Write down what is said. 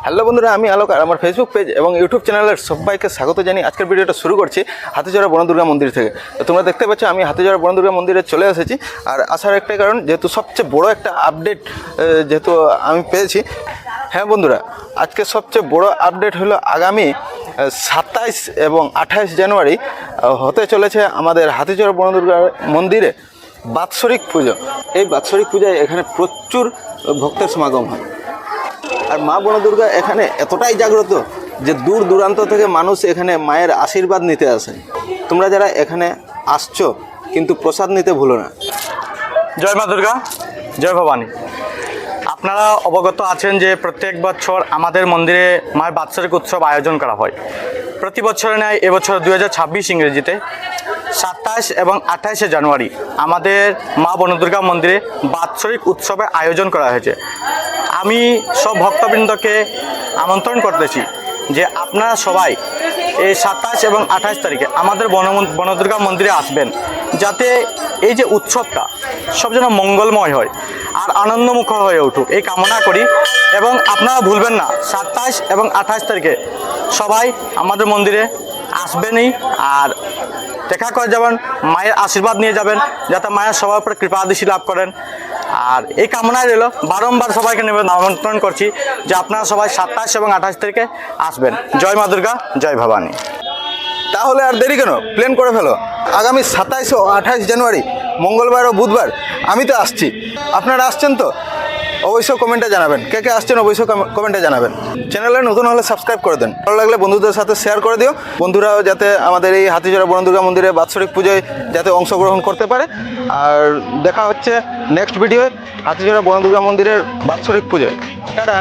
Hello বন্ধুরা, আমি আলোক আর আমার ফেসবুক পেজ এবং ইউটিউব চ্যানেলের সবাইকে স্বাগত জানিয়ে আজকের ভিডিওটা শুরু করছি হাতিজরা বনদুর্গা মন্দির থেকে। তো তোমরা দেখতে পাচ্ছ আমি হাতিজরা বনদুর্গা মন্দিরে চলে এসেছি। আর আসার একটাই কারণ, যেহেতু সবচেয়ে বড় একটা আপডেট যেহেতু আমি পেয়েছি। হ্যাঁ বন্ধুরা, আজকে সবচেয়ে বড় আপডেট হলো আগামী 27 এবং 28 জানুয়ারি হতে চলেছে আমাদের হাতিজরা বনদুর্গা মন্দিরে বাৎসরিক পুজো। এই বাৎসরিক পূজায় এখানে প্রচুর ভক্তের সমাগম হয়। আর মা বনদুর্গা এখানে এতটাই জাগ্রত যে দূর দূরান্ত থেকে মানুষ এখানে মায়ের আশীর্বাদ নিতে আসে। তোমরা যারা এখানে আসছো কিন্তু প্রসাদ নিতে ভুলো না। জয় মা দুর্গা, জয় ভবানী। আপনারা অবগত আছেন যে প্রত্যেক বছর আমাদের মন্দিরে মায়ের বাৎসরিক উৎসব আয়োজন করা হয়। প্রতি বছরে নেয় এবছর 2026 ইংরেজিতে 27 এবং 28 জানুয়ারি আমাদের মা বনদুর্গা মন্দিরে বাৎসরিক উৎসবের আয়োজন করা হয়েছে। আমি সব ভক্তবৃন্দকে আমন্ত্রণ করতেছি যে আপনারা সবাই এই 27 এবং 28 তারিখে আমাদের বনদুর্গা মন্দিরে আসবেন, যাতে এই যে উৎসবটা সব যেন মঙ্গলময় হয় আর আনন্দমুখর হয়ে উঠুক, এই কামনা করি। এবং আপনারা ভুলবেন না 27 এবং 28 তারিখে সবাই আমাদের মন্দিরে আসবেনই আর দেখা করে যাবেন, মায়ের আশীর্বাদ নিয়ে যাবেন, যাতে মায়ের সবার উপরে কৃপা দৃষ্টি লাভ করেন। আর এই কামনায় রইল, বারংবার সবাইকে আমন্ত্রণ করছি যে আপনারা সবাই 27 এবং 28 তারিখে আসবেন। জয় মা দুর্গা, জয় ভবানী। তাহলে আর দেরি কেন, প্ল্যান করে ফেলো। আগামী 27 ও 28 জানুয়ারি মঙ্গলবার ও বুধবার আমি তো আসছি। আপনারা আসছেন তো? অবশ্যই কমেন্টে জানাবেন। কে কে আসছেন অবশ্যই কমেন্টে জানাবেন। চ্যানেলে নতুন হলে সাবস্ক্রাইব করে দেন। ভালো লাগলে বন্ধুদের সাথে শেয়ার করে দিও। বন্ধুরাও যাতে আমাদের এই হাতিজরা বনদুর্গা মন্দিরে বাৎসরিক পুজোয় যাতে অংশগ্রহণ করতে পারে। আর দেখা হচ্ছে নেক্সট ভিডিওয়ে হাতিজরা বনদুর্গা মন্দিরের বাৎসরিক পুজোয়। টাটা।